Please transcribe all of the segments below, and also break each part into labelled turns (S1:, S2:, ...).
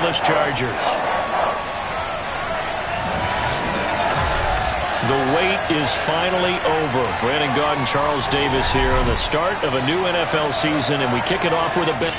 S1: scoreless Chargers. The wait is finally over. Brandon Gaudin, Charles Davis here on the start of a new NFL season, and we kick it off with a bet.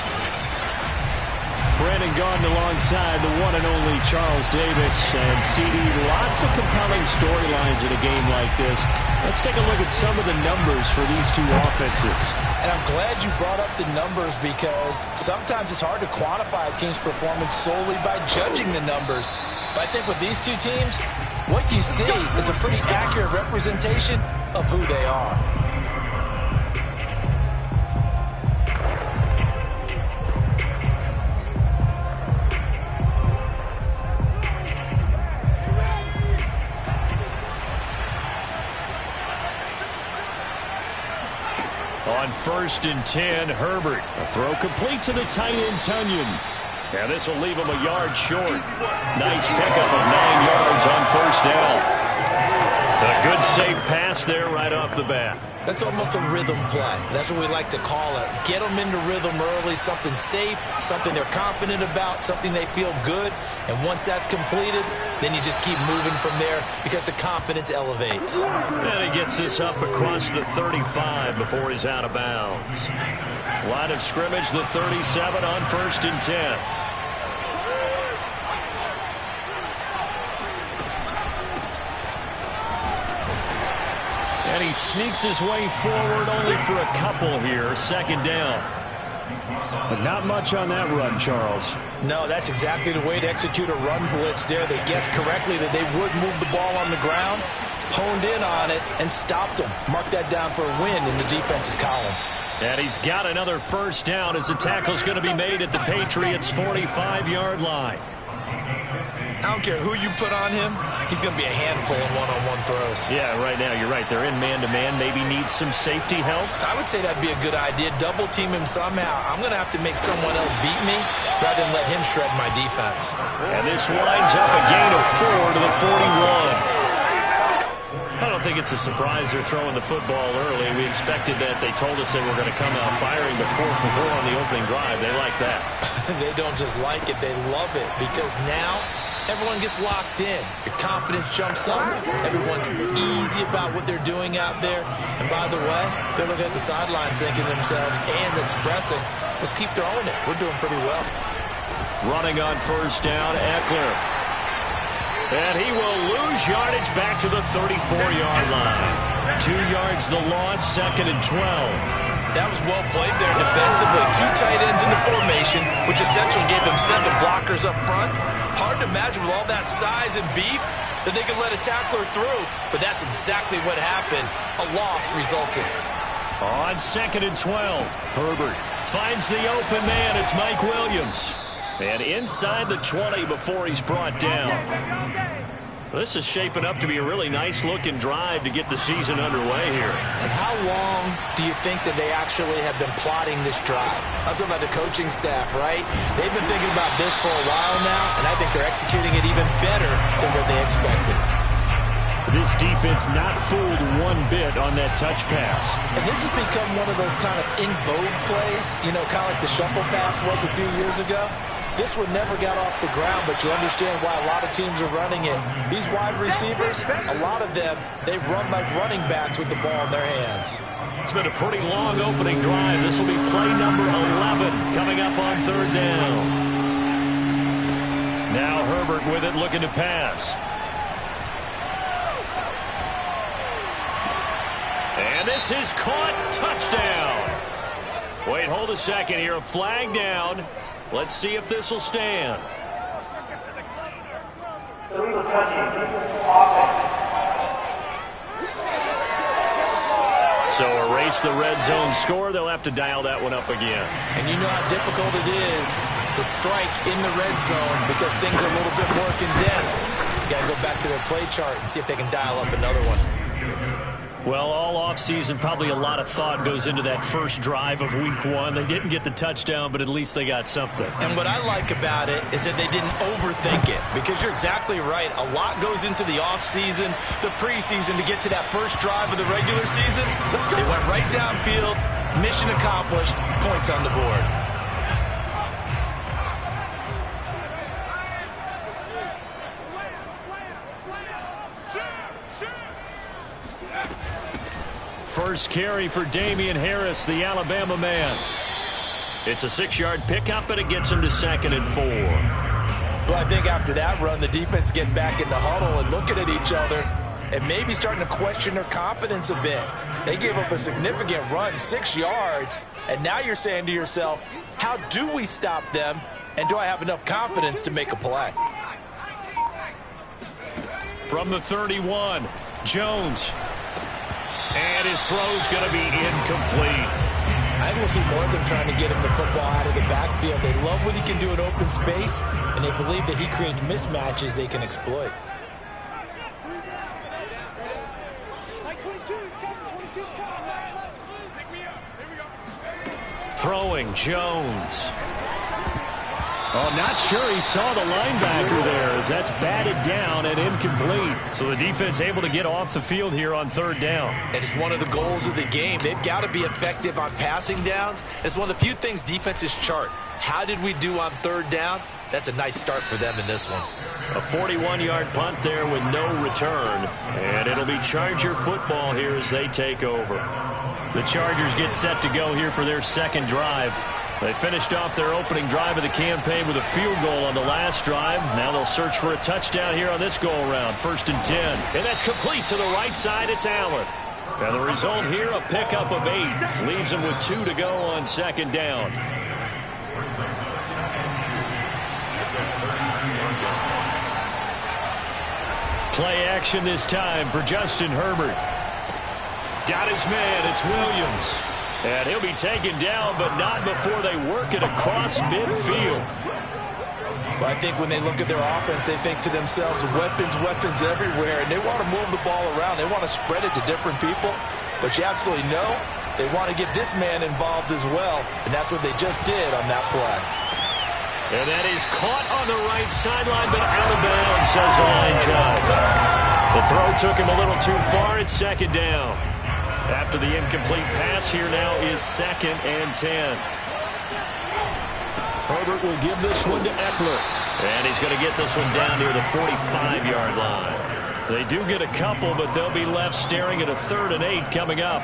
S2: Brandon Gaudin alongside the one and only Charles Davis. And CD, lots of compelling storylines in a game like this. Let's take a look at some of the numbers for these two offenses.
S3: And I'm glad you brought up the numbers, because sometimes it's hard to quantify a team's performance solely by judging the numbers. But I think with these two teams, what you see is a pretty accurate representation of who they are.
S1: On 1st and 10, Herbert. A throw complete to the tight end, Tunyon. And this will leave him a yard short. Nice pickup of 9 yards on 1st down. A good safe pass there right off the bat.
S3: That's almost a rhythm play. That's what we like to call it. Get them into rhythm early, something safe, something they're confident about, something they feel good. And once that's completed, then you just keep moving from there because the confidence elevates.
S1: And he gets this up across the 35 before he's out of bounds. Line of scrimmage, the 37 on 1st and 10. And he sneaks his way forward only for a couple here. 2nd down.
S2: But not much on that run, Charles.
S3: No, that's exactly the way to execute a run blitz there. They guessed correctly that they would move the ball on the ground, honed in on it, and stopped them. Mark that down for a win in the defense's column.
S1: And he's got another 1st down as the tackle's going to be made at the Patriots' 45-yard line.
S3: I don't care who you put on him, he's going to be a handful in one-on-one throws.
S1: Yeah, right now, you're right. They're in man-to-man. Maybe needs some safety help.
S3: I would say that'd be a good idea. Double team him somehow. I'm going to have to make someone else beat me rather than let him shred my defense.
S1: And this winds up a gain of 4 to the 41. I don't think it's a surprise they're throwing the football early. We expected that. They told us they were going to come out firing, but 4 for 4 on the opening drive. They like that.
S3: They don't just like it, they love it, because now everyone gets locked in. Your confidence jumps up. Everyone's easy about what they're doing out there. And by the way, they're looking at the sidelines thinking to themselves and expressing, let's keep throwing it. We're doing pretty well.
S1: Running on 1st down, Eckler. And he will lose yardage back to the 34-yard line. 2 yards the loss, 2nd and 12.
S3: That was well played there defensively. 2 tight ends in the formation, which essentially gave them 7 blockers up front. Hard to imagine with all that size and beef that they could let a tackler through. But that's exactly what happened. A loss resulted.
S1: On 2nd and 12, Herbert finds the open man. It's Mike Williams. And inside the 20 before he's brought down. This is shaping up to be a really nice-looking drive to get the season underway here.
S3: And how long do you think that they actually have been plotting this drive? I'm talking about the coaching staff, right? They've been thinking about this for a while now, and I think they're executing it even better than what they expected.
S2: This defense not fooled one bit on that touch pass.
S3: And this has become one of those kind of in vogue plays, you know, kind of like the shuffle pass was a few years ago. This one never got off the ground, but you understand why a lot of teams are running it. These wide receivers, a lot of them, they run like running backs with the ball in their hands.
S1: It's been a pretty long opening drive. This will be play number 11 coming up on 3rd down. Now Herbert with it, looking to pass. And this is caught. Touchdown. Wait, hold a second here. A flag down. Let's see if this will stand. So erase the red zone score. They'll have to dial that one up again.
S3: And you know how difficult it is to strike in the red zone because things are a little bit more condensed. You got to go back to their play chart and see if they can dial up another one.
S1: Well, all offseason, probably a lot of thought goes into that first drive of week 1. They didn't get the touchdown, but at least they got something.
S3: And what I like about it is that they didn't overthink it, because you're exactly right. A lot goes into the offseason, the preseason, to get to that first drive of the regular season. They went right downfield, mission accomplished, points on the board.
S1: First carry for Damian Harris, the Alabama man. It's a 6-yard pickup, and it gets him to 2nd and 4.
S3: Well, I think after that run, the defense getting back in the huddle and looking at each other and maybe starting to question their confidence a bit. They gave up a significant run, 6 yards, and now you're saying to yourself, how do we stop them, and do I have enough confidence to make a play?
S1: From the 31, Jones. And his throw's going to be incomplete.
S3: I think we'll see more of them trying to get him the football out of the backfield. They love what he can do in open space, and they believe that he creates mismatches they can exploit.
S1: Throwing, Jones.
S2: Oh, not sure he saw the linebacker there as that's batted down and incomplete.
S1: So the defense able to get off the field here on 3rd down.
S3: And it's one of the goals of the game. They've got to be effective on passing downs. It's one of the few things defenses chart. How did we do on 3rd down? That's a nice start for them in this one.
S1: A 41-yard punt there with no return. And it'll be Charger football here as they take over. The Chargers get set to go here for their 2nd drive. They finished off their opening drive of the campaign with a field goal on the last drive. Now they'll search for a touchdown here on this go-around. 1st and 10. And that's complete to the right side. It's Allen. And the result here, a pickup of 8. Leaves them with 2 to go on 2nd down. Play action this time for Justin Herbert. Got his man. It's Williams. And he'll be taken down, but not before they work it across midfield.
S3: Well, I think when they look at their offense, they think to themselves, weapons, weapons everywhere, and they want to move the ball around. They want to spread it to different people, but you absolutely know they want to get this man involved as well, and that's what they just did on that play.
S1: And that is caught on the right sideline, but out of bounds, says the line judge. The throw took him a little too far. It's 2nd down. After the incomplete pass, here now is 2nd and 10. Herbert will give this one to Eckler. And he's going to get this one down near the 45-yard line. They do get a couple, but they'll be left staring at a 3rd and 8 coming up.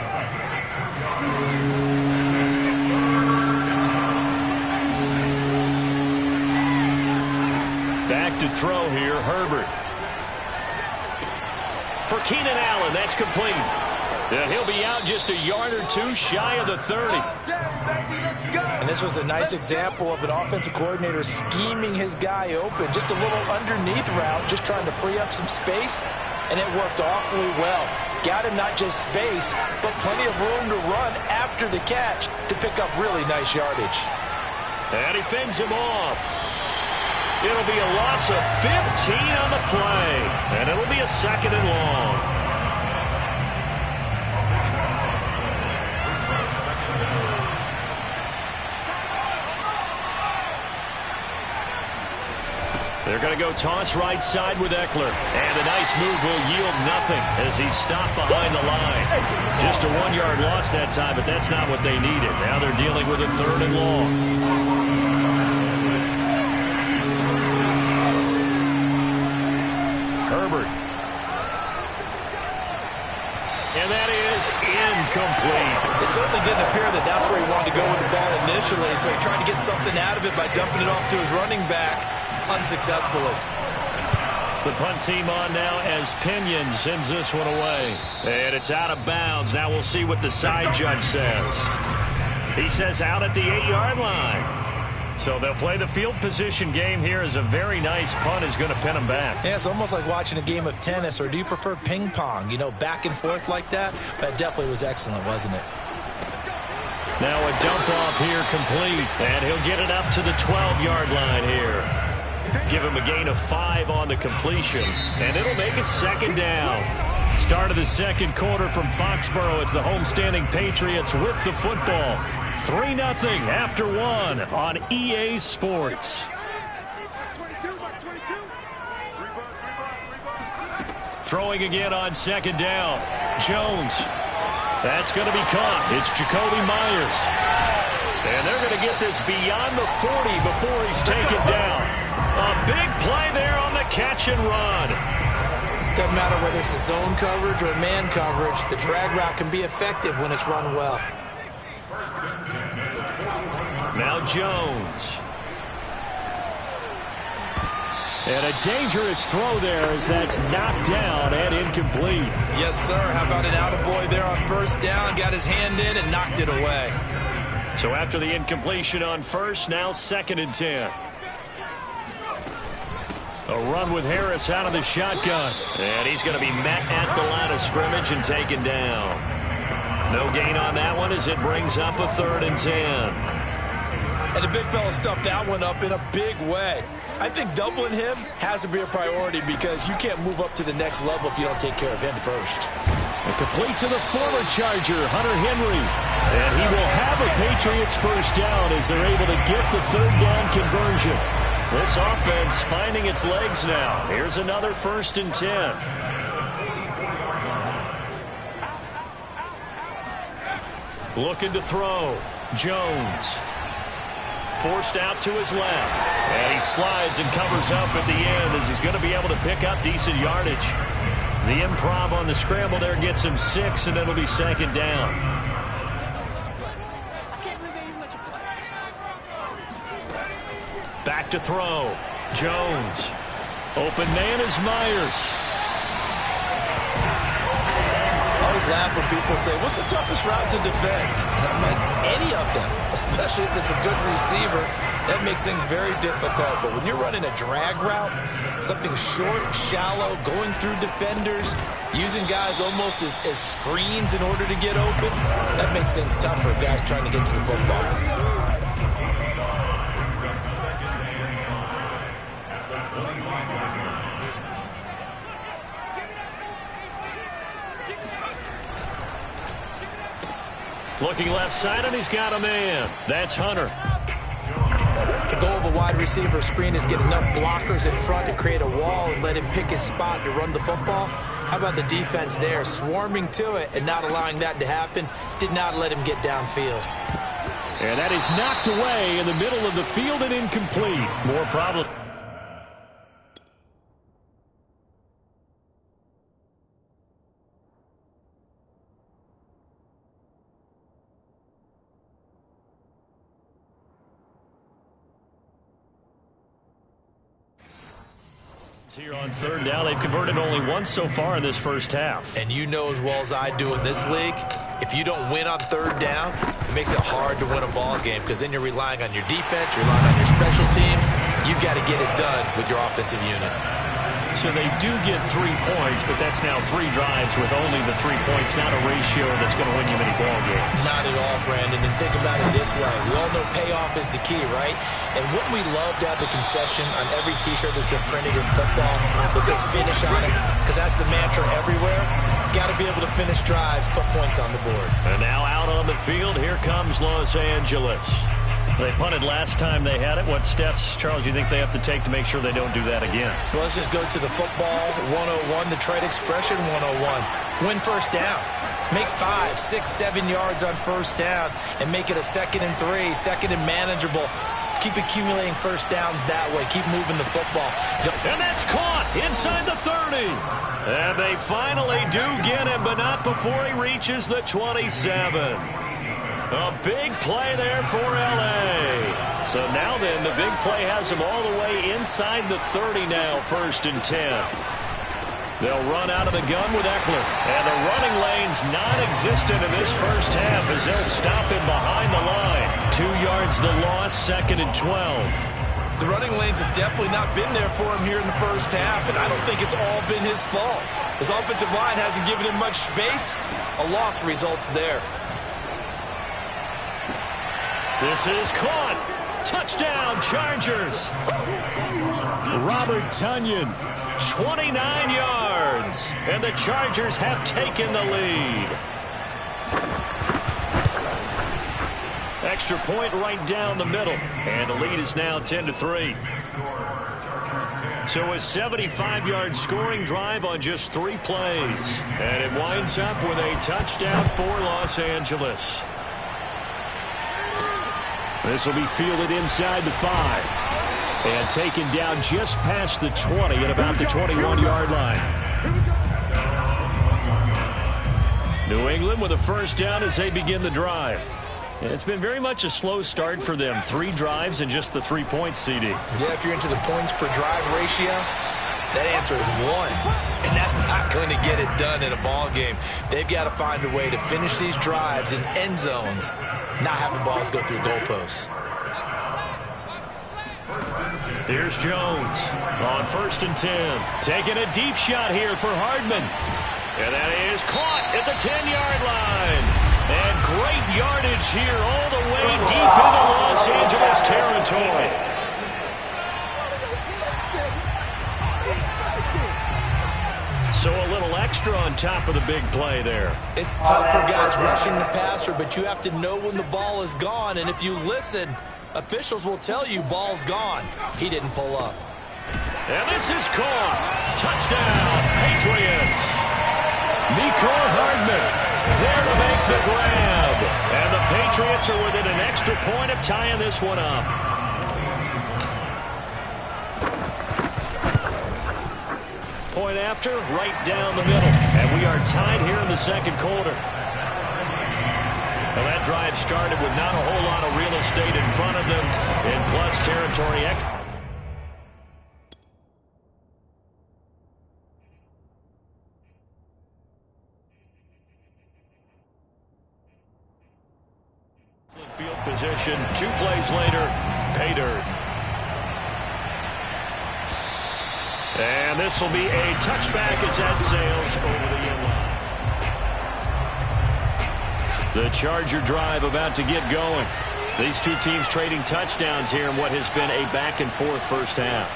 S1: Back to throw here, Herbert. For Keenan Allen, that's complete. And he'll be out just a yard or 2 shy of the 30.
S3: And this was a nice example of an offensive coordinator scheming his guy open. Just a little underneath route, just trying to free up some space, and it worked awfully well. Got him not just space, but plenty of room to run after the catch to pick up really nice yardage.
S1: And he fends him off. It'll be a loss of 15 on the play, and it'll be a 2nd and long. They're going to go toss right side with Eckler. And a nice move will yield nothing as he's stopped behind the line. Just a 1-yard loss that time, but that's not what they needed. Now they're dealing with a 3rd and long. Herbert. And that is incomplete.
S3: It certainly didn't appear that that's where he wanted to go with the ball initially, so he tried to get something out of it by dumping it off to his running back. Unsuccessfully.
S1: The punt team on now as Pinion sends this one away. And it's out of bounds. Now we'll see what the side judge says. He says out at the 8-yard line. So they'll play the field position game here as a very nice punt is going to pin them back.
S3: Yeah, it's almost like watching a game of tennis, or do you prefer ping pong? You know, back and forth like that? That definitely was excellent, wasn't it?
S1: Now a dump off here complete. And he'll get it up to the 12-yard line here. Give him a gain of 5 on the completion. And it'll make it 2nd down. Start of the 2nd quarter from Foxborough. It's the homestanding Patriots with the football. 3-0 after 1 on EA Sports. Throwing again on 2nd down. Jones. That's going to be caught. It's Jacoby Myers. And they're going to get this beyond the 40 before he's taken down. A big play there on the catch and run.
S3: Doesn't matter whether it's a zone coverage or man coverage, the drag route can be effective when it's run well.
S1: Now Jones.
S2: And a dangerous throw there as that's knocked down and incomplete.
S3: Yes, sir. How about an attaboy there on first down? Got his hand in and knocked it away.
S1: So after the incompletion on first, now 2nd and 10. A run with Harris out of the shotgun. And he's going to be met at the line of scrimmage and taken down. No gain on that one as it brings up a 3rd and 10.
S3: And the big fella stuffed that one up in a big way. I think doubling him has to be a priority because you can't move up to the next level if you don't take care of him first.
S2: And complete to the former Charger, Hunter Henry. And he will have a Patriots first down as they're able to get the 3rd down conversion.
S1: This offense finding its legs now. Here's another 1st and 10. Looking to throw. Jones. Forced out to his left. And he slides and covers up at the end as he's going to be able to pick up decent yardage. The improv on the scramble there gets him 6, and it'll be 2nd down. Back to throw. Jones. Open man is Myers.
S3: I always laugh when people say, what's the toughest route to defend? And I'm like, any of them, especially if it's a good receiver. That makes things very difficult. But when you're running a drag route, something short, shallow, going through defenders, using guys almost as screens in order to get open, that makes things tough for guys trying to get to the football.
S1: Looking left side, and he's got a man. That's Hunter.
S3: The goal of a wide receiver screen is get enough blockers in front to create a wall and let him pick his spot to run the football. How about the defense there, swarming to it and not allowing that to happen? Did not let him get downfield.
S2: And that is knocked away in the middle of the field and incomplete.
S1: More problem. Here on 3rd down, they've converted only once so far in this first half.
S3: And you know as well as I do in this league, if you don't win on 3rd down, it makes it hard to win a ball game because then you're relying on your defense, you're relying on your special teams. You've got to get it done with your offensive unit.
S1: So they do get 3 points, but that's now 3 drives with only the 3 points, not a ratio that's going to win you many ball games.
S3: Not at all, Brandon. And think about it this way. We all know payoff is the key, right? And wouldn't we love to have the concession on every T-shirt that's been printed in football that says finish on it? Because that's the mantra everywhere. Got to be able to finish drives, put points on the board.
S1: And now out on the field, here comes Los Angeles. They punted last time they had it. What steps, Charles, you think they have to take to make sure they don't do that again?
S3: Well, let's just go to the football 101, the trade expression 101. Win first down. Make 5, 6, 7 yards on first down and make it a 2nd and 3, 2nd and manageable. Keep accumulating first downs that way. Keep moving the football.
S1: And that's caught inside the 30. And they finally do get him, but not before he reaches the 27. A big play there for L.A. So now then, the big play has them all the way inside the 30 now, 1st and 10. They'll run out of the gun with Eckler. And the running lane's non-existent in this first half as they'll stop him behind the line. 2 yards the loss, 2nd and 12.
S3: The running lanes have definitely not been there for him here in the first half, and I don't think it's all been his fault. His offensive line hasn't given him much space. A loss results there.
S1: This is caught. Touchdown, Chargers.
S2: Robert Tonyan.
S1: 29 yards. And the Chargers have taken the lead. Extra point right down the middle. And the lead is now 10-3. So a 75-yard scoring drive on just 3 plays. And it winds up with a touchdown for Los Angeles.
S2: This will be fielded inside the 5. And taken down just past the 20 at about the 21-yard line.
S1: New England with a first down as they begin the drive. And it's been very much a slow start for them. 3 drives and just the 3 points, CD.
S3: Yeah, if you're into the points per drive ratio, that answer is 1. And that's not going to get it done in a ball game. They've got to find a way to finish these drives in end zones, not having balls go through goalposts.
S1: Here's Jones on 1st and 10. Taking a deep shot here for Hardman. And that is caught at the 10-yard line. And great yardage here all the way deep into Los Angeles territory. So a little extra on top of the big play there.
S3: It's tough for guys rushing the passer, but you have to know when the ball is gone. And if you listen, officials will tell you ball's gone. He didn't pull up.
S1: And this is caught. Touchdown, Patriots. Mecole Hardman there to make the grab. And the Patriots are within an extra point of tying this one up. Point after, right down the middle. And we are tied here in the second quarter. Well, that drive started with not a whole lot of real estate in front of them in plus territory. Field position. 2 plays later, pay dirt. And this will be a touchback as that sails over the end line. The Charger drive about to get going. These 2 teams trading touchdowns here in what has been a back-and-forth first half.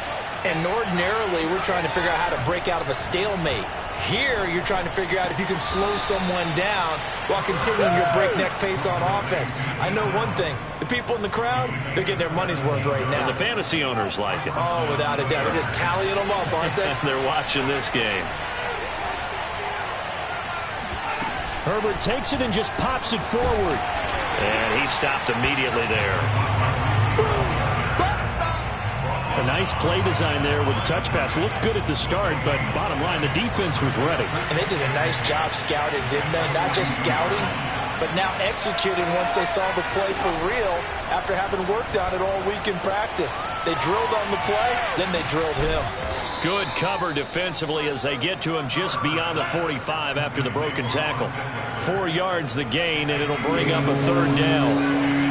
S3: And ordinarily, we're trying to figure out how to break out of a stalemate. Here, you're trying to figure out if you can slow someone down while continuing your breakneck pace on offense. I know one thing. The people in the crowd, they're getting their money's worth right now.
S1: And the fantasy owners like it.
S3: Oh, without a doubt. They're just tallying them up, aren't they?
S1: They're watching this game.
S2: Herbert takes it and just pops it forward.
S1: And he stopped immediately there.
S2: A nice play design there with the touch pass. Looked good at the start, but bottom line, the defense was ready.
S3: And they did a nice job scouting, didn't they? Not just scouting, but now executing once they saw the play for real after having worked on it all week in practice. They drilled on the play, then they drilled him.
S1: Good cover defensively as they get to him just beyond the 45 after the broken tackle. 4 yards the gain, and it'll bring up a 3rd down.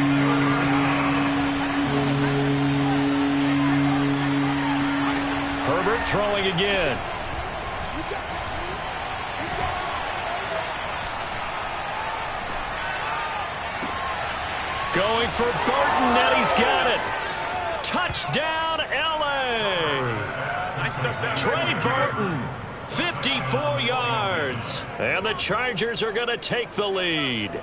S1: Herbert throwing again. Going for Burton, and he's got it. Touchdown, L.A.
S4: Nice touchdown.
S1: Trey Burton, 54 yards. And the Chargers are going to take the lead.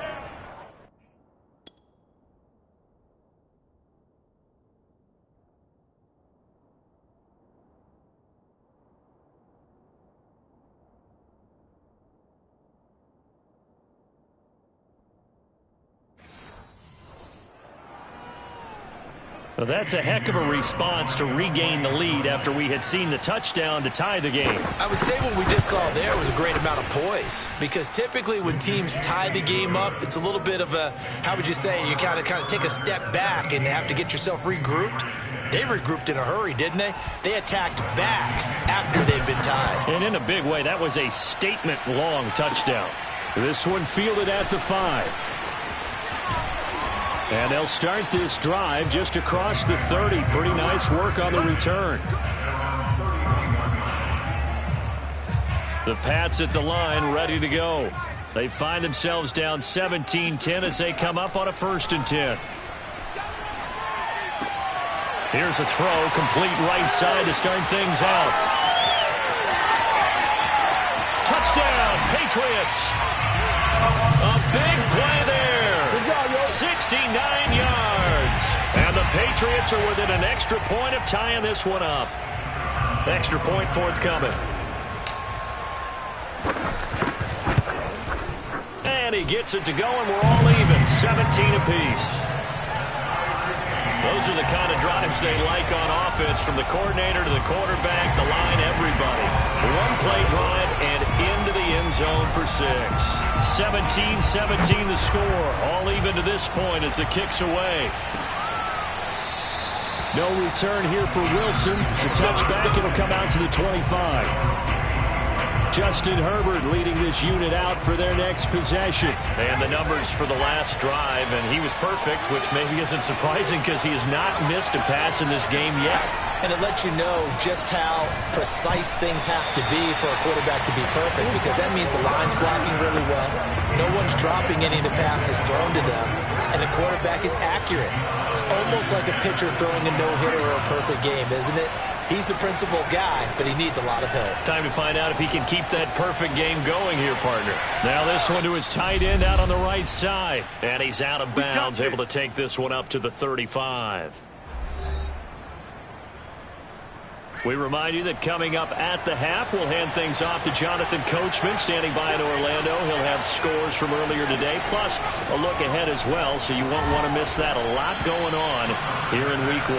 S1: Well, that's a heck of a response to regain the lead after we had seen the touchdown to tie the game.
S3: I would say what we just saw there was a great amount of poise, because typically when teams tie the game up, it's a little bit of a, how would you say, you kind of take a step back and have to get yourself regrouped. They regrouped in a hurry, didn't they? They attacked back after they'd been tied.
S1: And in a big way, that was a statement-long touchdown. This one fielded at the 5. And they'll start this drive just across the 30. Pretty nice work on the return. The Pats at the line, ready to go. They find themselves down 17-10 as they come up on a 1st and 10. Here's a throw, complete right side to start things out. Touchdown, Patriots. A big play there. 69 yards. And the Patriots are within an extra point of tying this one up. Extra point forthcoming. And he gets it to go, and we're all even. 17 apiece. Those are the kind of drives they like on offense, from the coordinator to the quarterback, the line, everybody. One play drive and into the end zone for 6. 17-17 the score. All even to this point as the kick's away.
S2: No return here for Wilson. It's a touchback. It'll come out to the 25. Justin Herbert leading this unit out for their next possession.
S1: And the numbers for the last drive, and he was perfect, which maybe isn't surprising because he has not missed a pass in this game yet.
S3: And it lets you know just how precise things have to be for a quarterback to be perfect, because that means the line's blocking really well. No one's dropping any of the passes thrown to them, and the quarterback is accurate. It's almost like a pitcher throwing a no-hitter or a perfect game, isn't it? He's the principal guy, but he needs a lot of help.
S1: Time to find out if he can keep that perfect game going here, partner. Now this one to his tight end out on the right side. And he's out of bounds, able to take this one up to the 35. We remind you that coming up at the half, we'll hand things off to Jonathan Coachman, standing by in Orlando. He'll have scores from earlier today, plus a look ahead as well, so you won't want to miss that. A lot going on here in Week 1.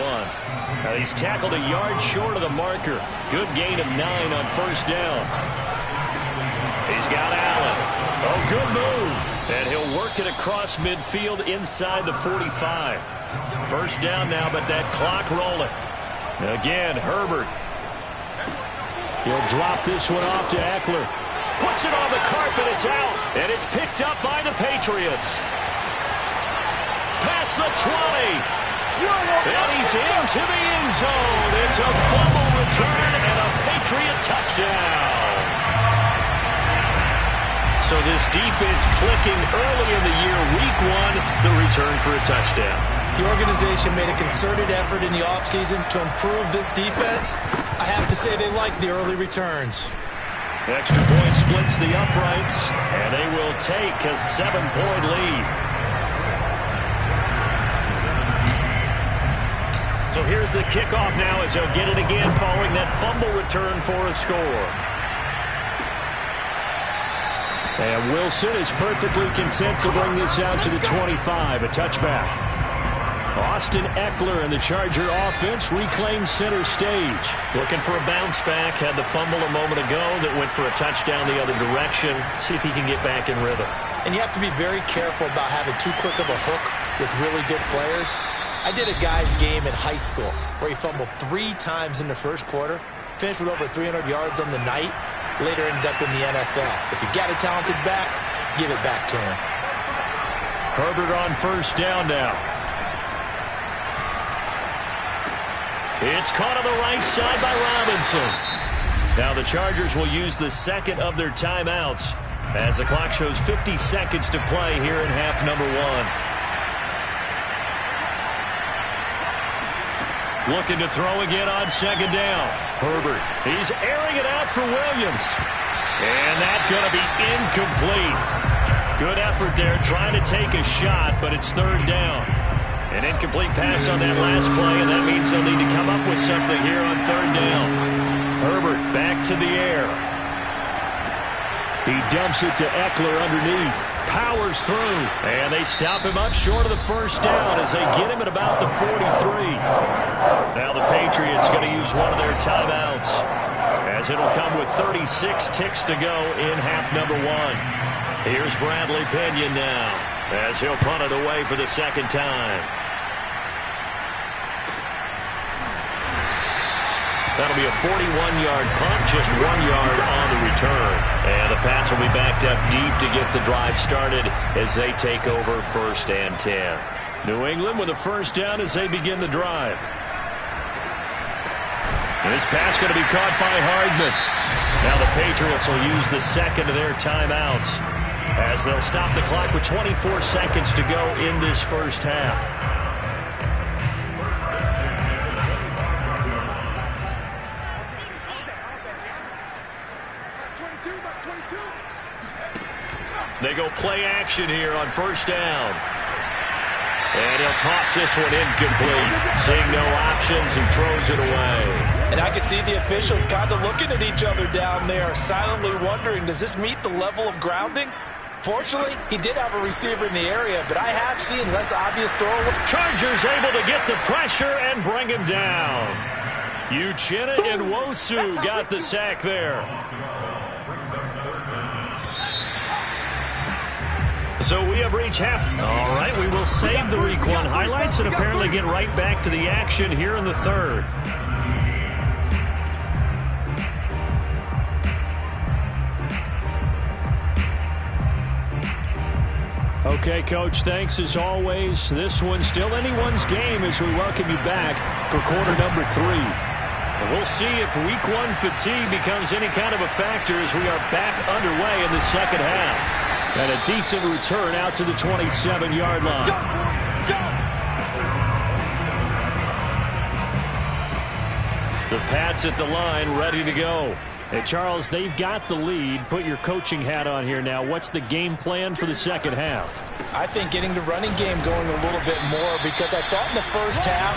S1: Now he's tackled a yard short of the marker. Good gain of 9 on first down. He's got Allen. Oh, good move. And he'll work it across midfield inside the 45. First down now, but that clock rolling. Again, Herbert.
S2: He'll drop this one off to Eckler.
S1: Puts it on the carpet. It's out. And it's picked up by the Patriots. Past the 20. And he's into the end zone. It's a fumble return and a Patriot touchdown. So this defense clicking early in the year. Week 1, the return for a touchdown.
S3: The organization made a concerted effort in the offseason to improve this defense. I have to say they like the early returns.
S1: Extra point splits the uprights, and they will take a 7-point lead. So here's the kickoff now as they'll get it again following that fumble return for a score.
S2: And Wilson is perfectly content to bring this out to the 25, a touchback. Austin Eckler and the Charger offense reclaims center stage.
S1: Looking for a bounce back. Had the fumble a moment ago that went for a touchdown the other direction. See if he can get back in rhythm.
S3: And you have to be very careful about having too quick of a hook with really good players. I did a guy's game in high school where he fumbled 3 times in the first quarter, finished with over 300 yards on the night, later ended up in the NFL. If you got a talented back, give it back to him.
S1: Herbert on first down now. It's caught on the right side by Robinson. Now the Chargers will use the second of their timeouts as the clock shows 50 seconds to play here in half number 1. Looking to throw again on second down. Herbert, he's airing it out for Williams. And that's going to be incomplete. Good effort there trying to take a shot, but it's third down. An incomplete pass on that last play, and that means they'll need to come up with something here on third down. Herbert back to the air.
S2: He dumps it to Eckler underneath.
S1: Powers through, and they stop him up short of the first down as they get him at about the 43. Now the Patriots going to use one of their timeouts as it'll come with 36 ticks to go in half number 1. Here's Bradley Pinion now as he'll punt it away for the second time. That'll be a 41-yard punt, just 1 yard on the return. And the Pats will be backed up deep to get the drive started as they take over 1st and 10. New England with a first down as they begin the drive. And this pass going to be caught by Hardman. Now the Patriots will use the second of their timeouts as they'll stop the clock with 24 seconds to go in this first half. They go play action here on first down. And he'll toss this one incomplete. Seeing no options, he throws it away.
S3: And I can see the officials kind of looking at each other down there, silently wondering, does this meet the level of grounding? Fortunately, he did have a receiver in the area, but I have seen less obvious throw.
S1: Chargers able to get the pressure and bring him down. Uchenna and Nwosu got the sack there. So we have reached half. All right, we will save the Week 1 highlights and apparently get right back to the action here in the third.
S2: Okay, Coach, thanks as always. This one's still anyone's game as we welcome you back for quarter number 3.
S1: We'll see if Week 1 fatigue becomes any kind of a factor as we are back underway in the second half.
S2: And a decent return out to the 27-yard line.
S1: The Pats at the line, ready to go.
S2: Hey, Charles, they've got the lead. Put your coaching hat on here now. What's the game plan for the second half?
S3: I think getting the running game going a little bit more, because I thought in the first half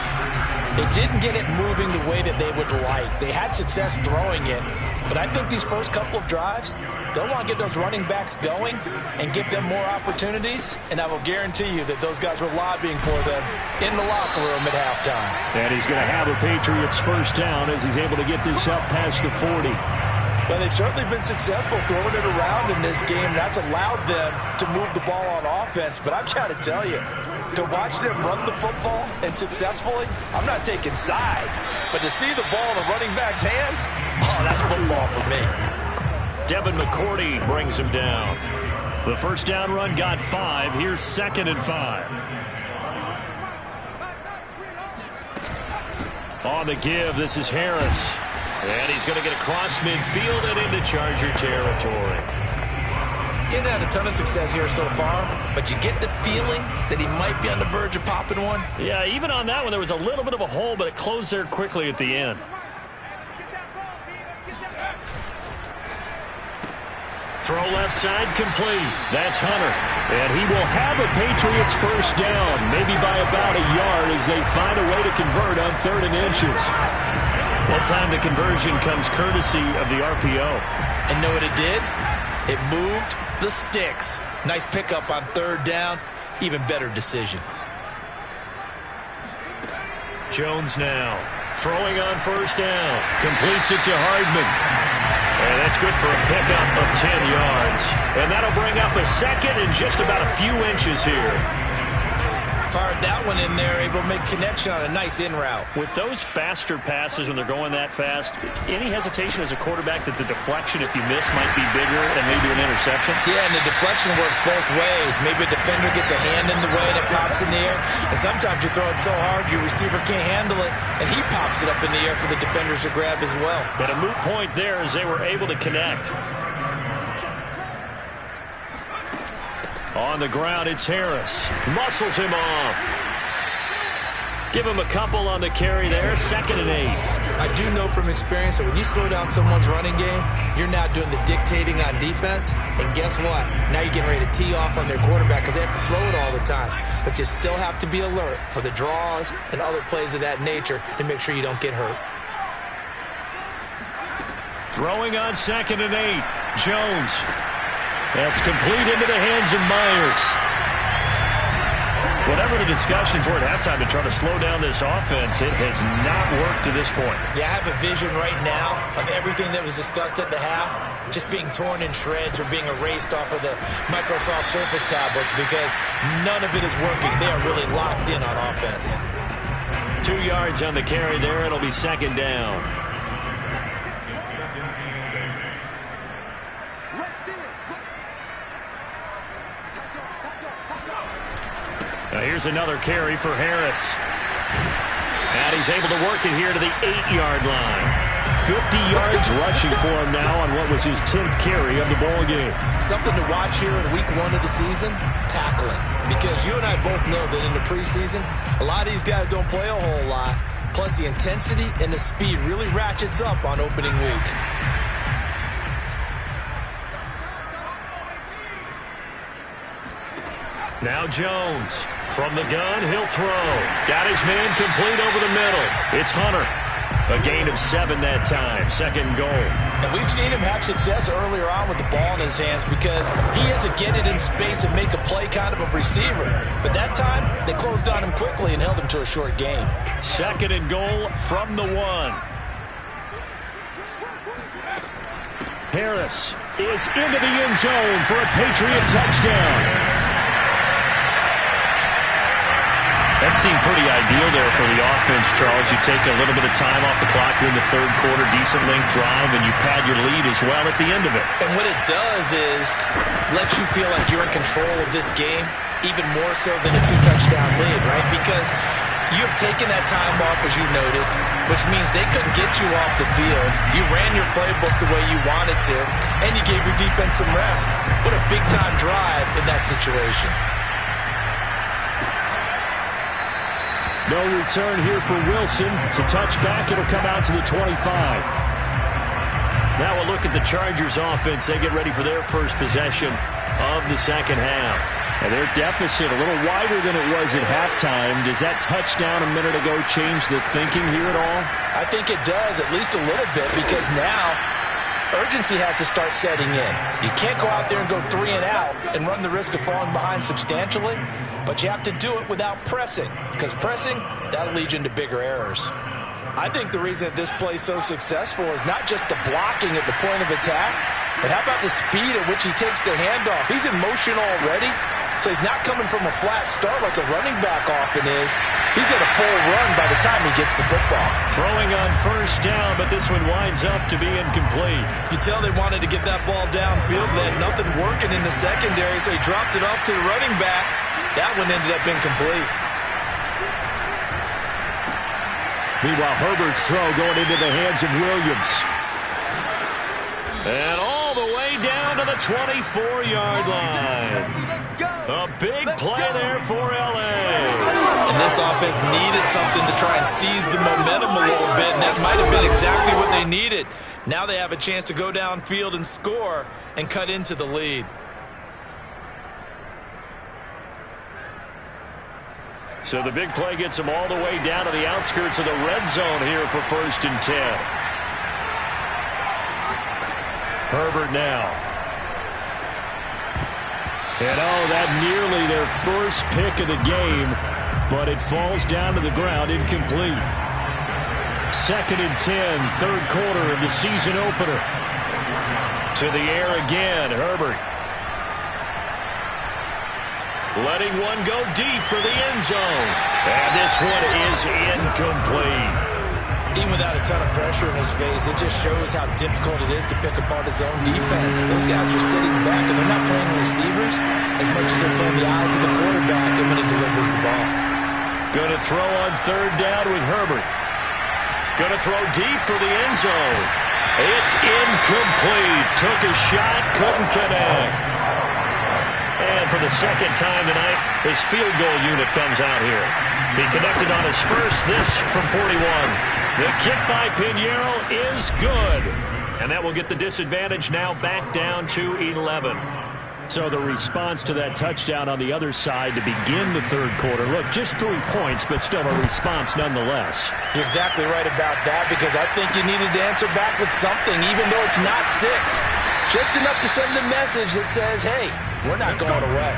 S3: they didn't get it moving the way that they would like. They had success throwing it, but I think these first couple of drives, they'll want to get those running backs going and give them more opportunities, and I will guarantee you that those guys were lobbying for them in the locker room at halftime.
S2: And he's going to have a Patriots first down as he's able to get this up past the 40.
S3: Well, they've certainly been successful throwing it around in this game. That's allowed them to move the ball on offense. But I've got to tell you, to watch them run the football and successfully, I'm not taking sides. But to see the ball in a running back's hands, oh, that's football for me.
S1: Devin McCourty brings him down. The first down run got 5. Here's 2nd and 5. On the give, this is Harris. And he's going to get across midfield and into Charger territory.
S3: He's had a ton of success here so far, but you get the feeling that he might be on the verge of popping one.
S1: Yeah, even on that one, there was a little bit of a hole, but it closed there quickly at the end. Throw left side complete. That's Hunter. And he will have a Patriots first down, maybe by about a yard as they find a way to convert on 3rd and inches. That time the conversion comes courtesy of the RPO.
S3: And know what it did? It moved the sticks. Nice pickup on 3rd down. Even better decision.
S1: Jones now throwing on first down. Completes it to Hardman. And that's good for a pickup of 10 yards. And that'll bring up a 2nd and just about a few inches here.
S3: Fired that one in there, able to make connection on a nice in route.
S1: With those faster passes when they're going that fast, any hesitation as a quarterback that the deflection, if you miss, might be bigger and maybe an interception?
S3: Yeah, and the deflection works both ways. Maybe a defender gets a hand in the way and it pops in the air. And sometimes you throw it so hard your receiver can't handle it, and he pops it up in the air for the defenders to grab as well.
S1: But a moot point there as they were able to connect. On the ground, it's Harris. Muscles him off. Give him a couple on the carry there. 2nd and 8.
S3: I do know from experience that when you slow down someone's running game, you're now doing the dictating on defense. And guess what? Now you're getting ready to tee off on their quarterback because they have to throw it all the time. But you still have to be alert for the draws and other plays of that nature to make sure you don't get hurt.
S1: Throwing on 2nd and 8. Jones. That's complete into the hands of Myers. Whatever the discussions were at halftime to try to slow down this offense, it has not worked to this point.
S3: Yeah, I have a vision right now of everything that was discussed at the half just being torn in shreds or being erased off of the Microsoft Surface tablets because none of it is working. They are really locked in on offense.
S1: 2 yards on the carry there. It'll be 2nd down. Now here's another carry for Harris. And he's able to work it here to the 8-yard line. 50 yards rushing for him now on what was his 10th carry of the ball game.
S3: Something to watch here in week 1 of the season, tackling. Because you and I both know that in the preseason, a lot of these guys don't play a whole lot. Plus the intensity and the speed really ratchets up on opening week.
S1: Now Jones. From the gun, he'll throw. Got his man complete over the middle. It's Hunter. A gain of 7 that time. 2nd goal.
S3: And we've seen him have success earlier on with the ball in his hands because he has a get it in space and make a play kind of a receiver. But that time, they closed on him quickly and held him to a short gain.
S1: 2nd and goal from the 1. Harris is into the end zone for a Patriot touchdown. That seemed pretty ideal there for the offense, Charles. You take a little bit of time off the clock here in the third quarter, decent length drive, and you pad your lead as well at the end of it.
S3: And what it does is let you feel like you're in control of this game, even more so than a 2-touchdown lead, right? Because you have taken that time off, as you noted, which means they couldn't get you off the field. You ran your playbook the way you wanted to, and you gave your defense some rest. What a big-time drive in that situation.
S2: No return here for Wilson. It's a touchback. It'll come out to the 25.
S1: Now we'll look at the Chargers offense. They get ready for their first possession of the second half.
S2: And their deficit a little wider than it was at halftime. Does that touchdown a minute ago change the thinking here at all?
S3: I think it does, at least a little bit, because now urgency has to start setting in. You can't go out there and go 3 and out and run the risk of falling behind substantially, but you have to do it without pressing, because pressing, that'll lead you into bigger errors. I think the reason that this play is so successful is not just the blocking at the point of attack, but how about the speed at which he takes the handoff? He's in motion already, so he's not coming from a flat start like a running back often is. He's at a full run by the time he gets the football.
S1: Throwing on first down, but this one winds up to be incomplete.
S3: You can tell they wanted to get that ball downfield. They had nothing working in the secondary, so he dropped it off to the running back. That one ended up incomplete.
S2: Meanwhile, Herbert's throw going into the hands of Williams.
S1: And all the way down to the 24-yard line. A big play there for L.A.
S3: And this offense needed something to try and seize the momentum a little bit, and that might have been exactly what they needed. Now they have a chance to go downfield and score and cut into the lead.
S1: So the big play gets them all the way down to the outskirts of the red zone here for 1st and 10. Herbert now.
S2: And that nearly their first pick of the game, but it falls down to the ground incomplete. 2nd and 10, third quarter of the season opener.
S1: To the air again, Herbert. Letting one go deep for the end zone. And this one is incomplete.
S3: Even without a ton of pressure in his face, it just shows how difficult it is to pick apart his own defense. Those guys are sitting back, and they're not playing receivers as much as they're playing the eyes of the quarterback and when he delivers the ball.
S1: Going to throw on 3rd down with Herbert. Going to throw deep for the end zone. It's incomplete. Took a shot, couldn't connect. And for the second time tonight, his field goal unit comes out here. He connected on his first, this from 41. The kick by Pinheiro is good. And that will get the disadvantage now back down to 11.
S2: So the response to that touchdown on the other side to begin the third quarter. Look, just 3 points, but still a response nonetheless.
S3: You're exactly right about that, because I think you needed to answer back with something, even though it's not 6. Just enough to send the message that says, hey, we're not going away.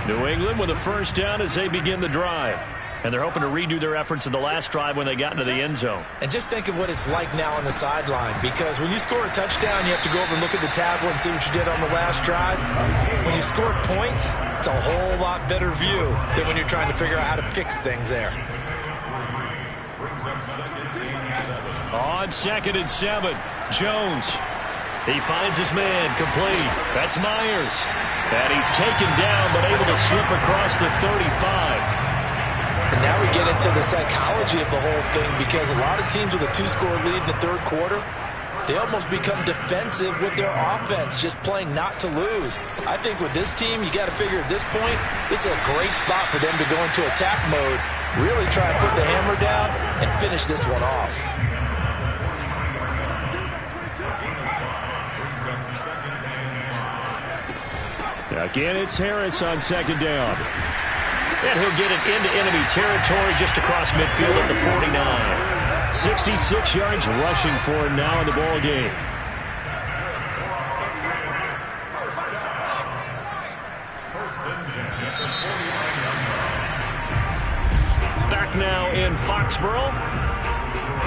S1: New England with a first down as they begin the drive. And they're hoping to redo their efforts in the last drive when they got into the end zone.
S3: And just think of what it's like now on the sideline, because when you score a touchdown, you have to go over and look at the tablet and see what you did on the last drive. When you score points, it's a whole lot better view than when you're trying to figure out how to fix things there.
S1: On 2nd and 7, Jones. He finds his man, complete. That's Myers. And he's taken down, but able to slip across the 35.
S3: And now we get into the psychology of the whole thing, because a lot of teams with a 2-score lead in the third quarter, they almost become defensive with their offense, just playing not to lose. I think with this team, you got to figure at this point, this is a great spot for them to go into attack mode, really try and put the hammer down and finish this one off.
S2: Again, it's Harris on 2nd down.
S1: And he'll get it into enemy territory just across midfield at the 49.
S2: 66 yards rushing for him now in the ball game. Back now in Foxborough.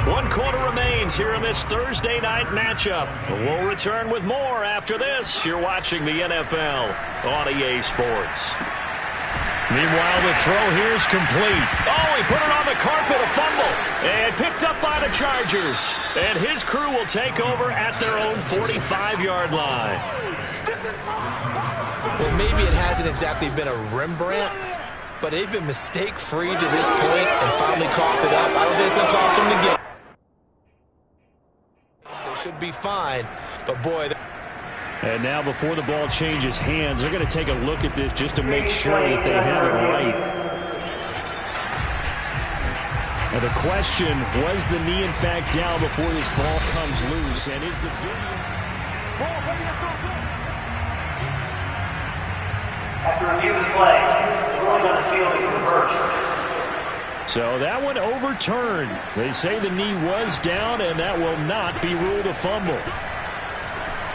S1: 1 quarter remains here in this Thursday night matchup. We'll return with more after this. You're watching the NFL on EA Sports. Meanwhile, the throw here is complete. Oh, he put it on the carpet, a fumble. And picked up by the Chargers. And his crew will take over at their own 45-yard line.
S3: Well, maybe it hasn't exactly been a Rembrandt, but they've been mistake-free to this point and finally coughed it up. I don't think it's going to cost them the game. They should be fine, but boy...
S2: And now before the ball changes hands, they're going to take a look at this just to make sure that they have it right. And the question, was the knee in fact down before this ball comes loose? And is the video...
S4: After review of the play, the ruling on the field is reversed.
S2: So that one overturned. They say the knee was down, and that will not be ruled a fumble.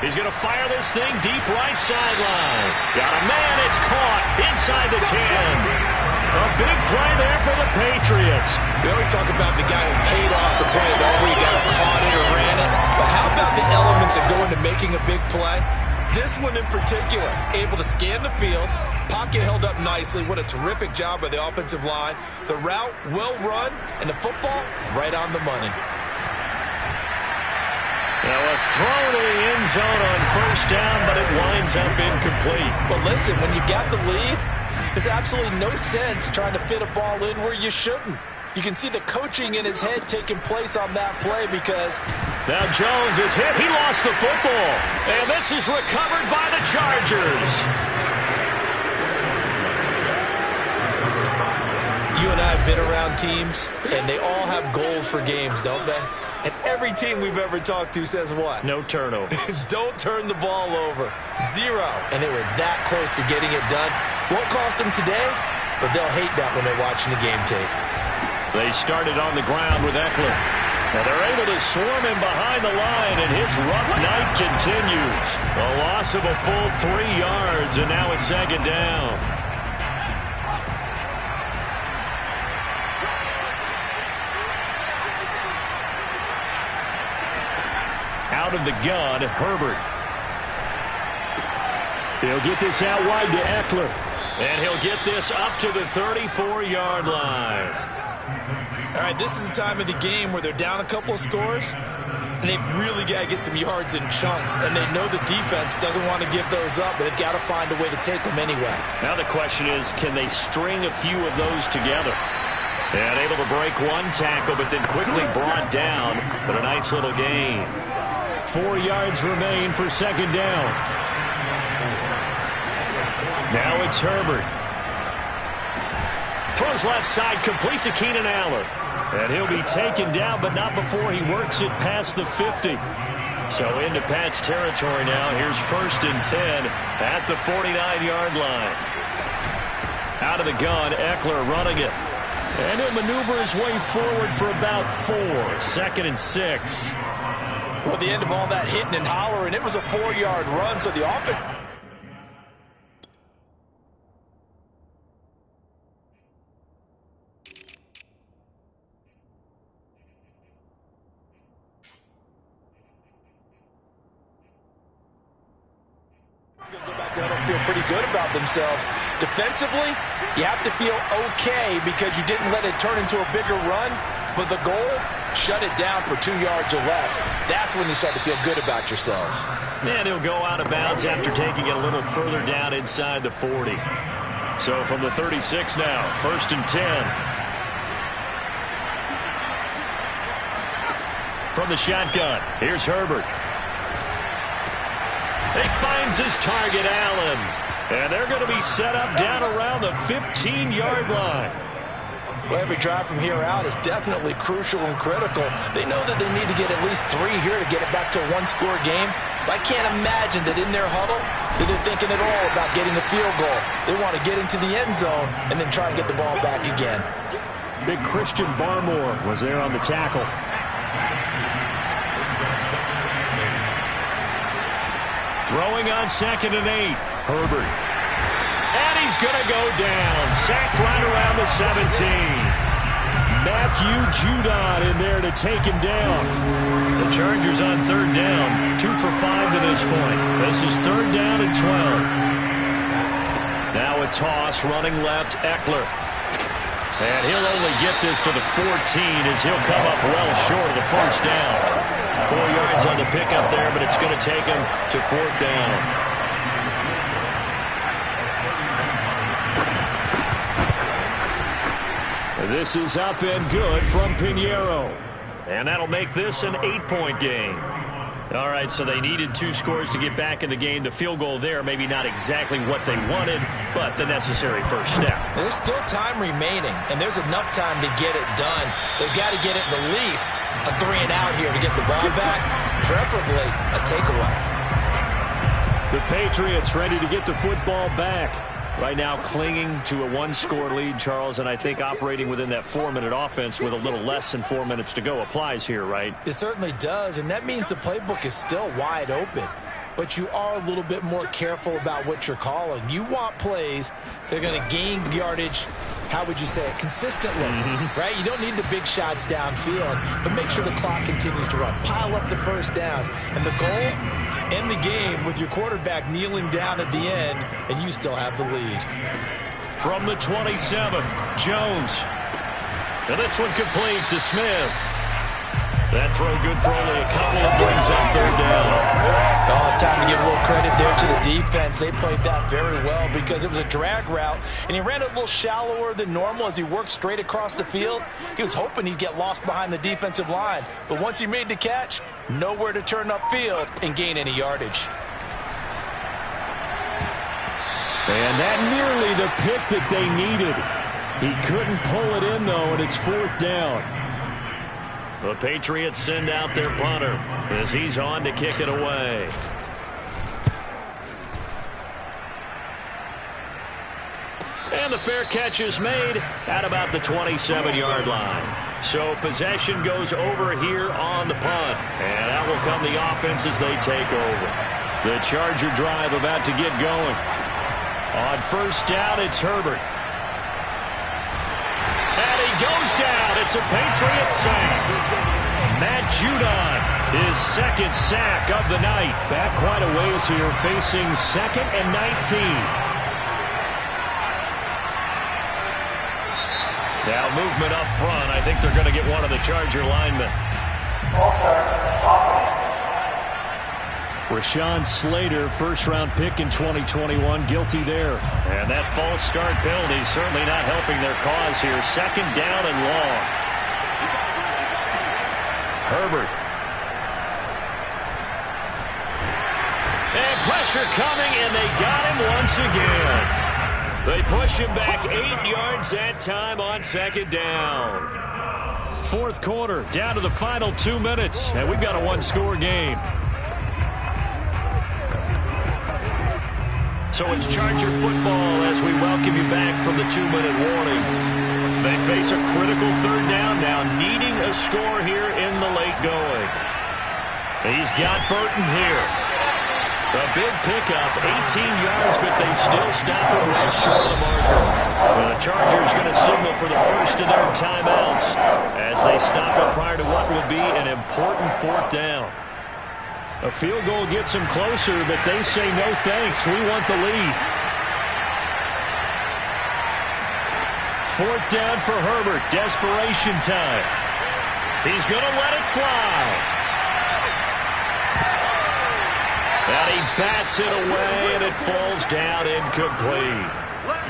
S1: He's going to fire this thing deep right sideline. Got a man, it's caught inside the 10. A big play there for the Patriots.
S3: We always talk about the guy who paid off the play, don't we? Got caught it or ran it. But how about the elements that go into making a big play? This one in particular, able to scan the field, pocket held up nicely. What a terrific job by the offensive line. The route, well run, and the football, right on the money.
S1: Now a throw to the end zone on first down, but it winds up incomplete.
S3: Well, listen, when you got the lead, there's absolutely no sense trying to fit a ball in where you shouldn't. You can see the coaching in his head taking place on that play because...
S1: Now Jones is hit. He lost the football. And this is recovered by the Chargers.
S3: You and I have been around teams, and they all have goals for games, don't they? And every team we've ever talked to says what?
S1: No turnover.
S3: Don't turn the ball over. 0. And they were that close to getting it done. Won't cost them today, but they'll hate that when they're watching the game tape.
S1: They started on the ground with Eckler. And they're able to swarm him behind the line, and his rough night continues. A loss of a full 3 yards, and now it's second down. Out of the gun, Herbert. He'll get this out wide to Eckler. And he'll get this up to the 34-yard line.
S3: All right, this is the time of the game where they're down a couple of scores, and they've really got to get some yards in chunks, and they know the defense doesn't want to give those up, but they've got to find a way to take them anyway.
S1: Now the question is, can they string a few of those together? And able to break one tackle, but then quickly brought down, but a nice little gain.
S2: 4 yards remain for second down.
S1: Now it's Herbert. Throws left side, complete to Keenan Allen. And he'll be taken down, but not before he works it past the 50. So into Pat's territory now. Here's 1st and 10 at the 49-yard line. Out of the gun, Eckler running it. And he'll maneuver his way forward for about 4. 2nd and 6.
S3: Well, the end of all that hitting and hollering, it was a 4-yard run, so the offense... They'll feel pretty good about themselves. Defensively, you have to feel okay because you didn't let it turn into a bigger run. But the goal, shut it down for 2 yards or less. That's when you start to feel good about yourselves.
S1: And he'll go out of bounds after taking it a little further down inside the 40. So from the 36 now, 1st and 10. From the shotgun, here's Herbert. He finds his target, Allen. And they're going to be set up down around the 15-yard line.
S3: Well, every drive from here out is definitely crucial and critical. They know that they need to get at least 3 here to get it back to a one-score game. But I can't imagine that in their huddle that they're thinking at all about getting a field goal. They want to get into the end zone and then try and get the ball back again.
S2: Big Christian Barmore was there on the tackle.
S1: Throwing on 2nd and 8. Herbert. And he's going to go down. Sacked right around the 17.
S2: Matthew Judon in there to take him down.
S1: The Chargers on third down, 2 for 5 to this point. This is third down and 12. Now a toss, running left, Eckler. And he'll only get this to the 14 as he'll come up well short of the first down. 4 yards on the pickup there, but it's going to take him to fourth down.
S2: This is up and good from Pinheiro.
S1: And that'll make this an 8-point game. All right, so they needed 2 scores to get back in the game. The field goal there, maybe not exactly what they wanted, but the necessary first step.
S3: There's still time remaining, and there's enough time to get it done. They've got to get it the least a 3-and-out here to get the ball back, preferably a takeaway.
S2: The Patriots ready to get the football back. Right now clinging to a 1-score lead, Charles, and I think operating within that 4-minute offense with a little less than 4 minutes to go applies here, right?
S3: It certainly does, and that means the playbook is still wide open. But you are a little bit more careful about what you're calling. You want plays that are going to gain yardage, how would you say it, consistently, right? You don't need the big shots downfield, but make sure the clock continues to run. Pile up the first downs. And the goal, end the game with your quarterback kneeling down at the end, and you still have the lead.
S1: From the 27, Jones. And this one complete to Smith. That throw good for only a couple of brings up third down.
S3: Oh, it's time to give a little credit there to the defense. They played that very well because it was a drag route, and he ran it a little shallower than normal as he worked straight across the field. He was hoping he'd get lost behind the defensive line, but once he made the catch, nowhere to turn upfield and gain any yardage.
S2: And that nearly the pick that they needed. He couldn't pull it in, though, and it's fourth down.
S1: The Patriots send out their punter as he's on to kick it away. And the fair catch is made at about the 27-yard line. So possession goes over here on the punt. And out will come the offense as they take over. The Charger drive about to get going. On first down, it's Herbert. And he goes down. It's a Patriots sack. Matt Judon, his second sack of the night.
S2: Back quite a ways here, facing 2nd and 19.
S1: Now movement up front. I think they're going to get one of the Charger linemen.
S2: Rashawn Slater, first-round pick in 2021, guilty there.
S1: And that false start penalty certainly not helping their cause here. Second down and long. Herbert. And pressure coming, and they got him once again. They push him back 8 yards that time on second down.
S2: Fourth quarter, down to the final 2 minutes, and we've got a 1-score game.
S1: So it's Charger football as we welcome you back from the 2-minute warning. They face a critical third down now, needing a score here in the late going. He's got Burton here. A big pickup, 18 yards, but they still stop him well short of the marker. Well, the Chargers going to signal for the first of their timeouts as they stop it prior to what will be an important fourth down.
S2: A field goal gets them closer, but they say no thanks. We want the lead.
S1: Fourth down for Herbert. Desperation time. He's going to let it fly. And he bats it away, and it falls down incomplete.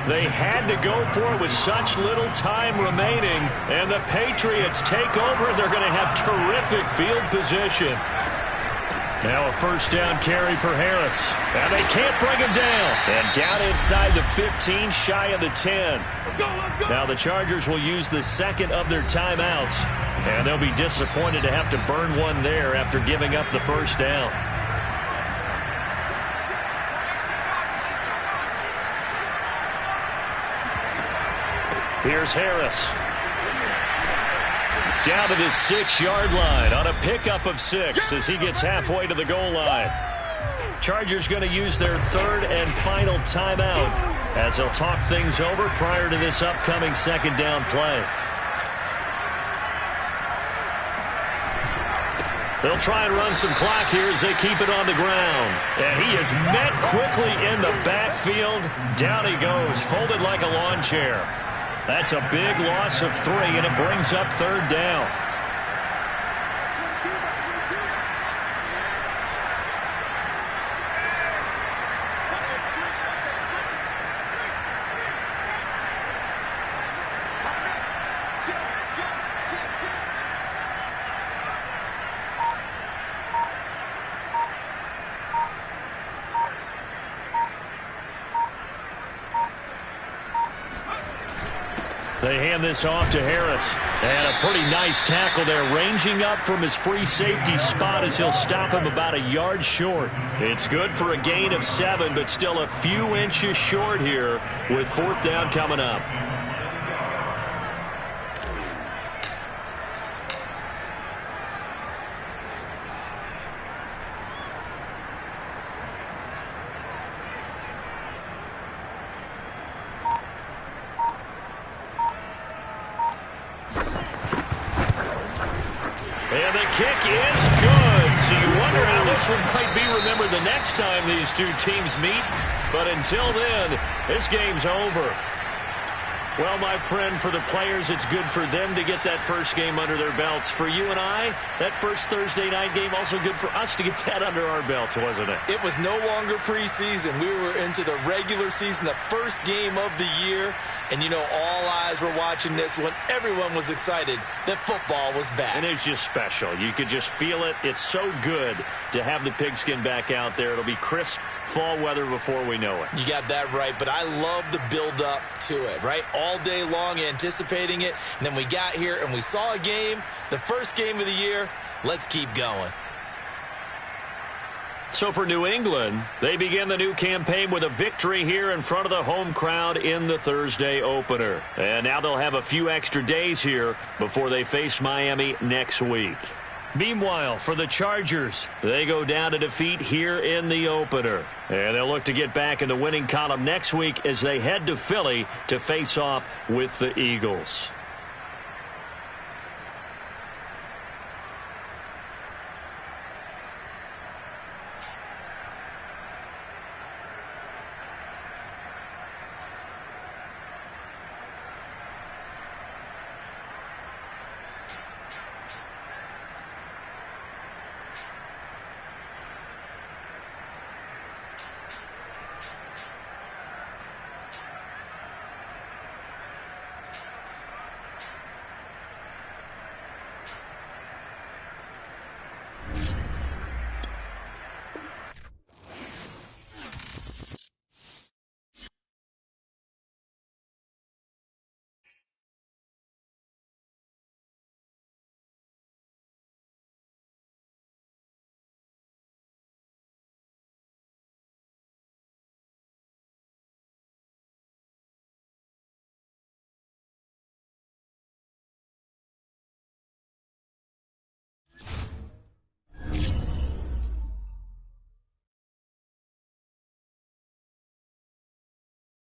S1: They had to go for it with such little time remaining, and the Patriots take over. They're going to have terrific field position. Now a first down carry for Harris. And they can't bring him down. And down inside the 15, shy of the 10. Now the Chargers will use the second of their timeouts. And they'll be disappointed to have to burn one there after giving up the first down. Here's Harris. Down to the 6-yard line on a pickup of 6 as he gets halfway to the goal line. Chargers going to use their third and final timeout as they'll talk things over prior to this upcoming second down play. They'll try and run some clock here as they keep it on the ground. And he is met quickly in the backfield. Down he goes, folded like a lawn chair. That's a big loss of 3, and it brings up 3rd down. They hand this off to Harris. And a pretty nice tackle there, ranging up from his free safety spot as he'll stop him about a yard short. It's good for a gain of 7, but still a few inches short here with 4th down coming up. And the kick is good. So you wonder how this one might be remembered the next time these two teams meet. But until then, this game's over. Well, my friend, for the players, it's good for them to get that first game under their belts. For you and I, that first Thursday night game, also good for us to get that under our belts, wasn't it?
S3: It was no longer preseason. We were into the regular season, the first game of the year. And, you know, all eyes were watching this when everyone was excited that football was back.
S1: And it's just special. You could just feel it. It's so good to have the pigskin back out there. It'll be crisp fall weather before we know it.
S3: You got that right, but I love the build-up to it, right? All day long anticipating it, and then we got here and we saw a game, the first game of the year. Let's keep going.
S1: So for New England, they begin the new campaign with a victory here in front of the home crowd in the Thursday opener. And now they'll have a few extra days here before they face Miami next week. Meanwhile, for the Chargers, they go down to defeat here in the opener. And they'll look to get back in the winning column next week as they head to Philly to face off with the Eagles.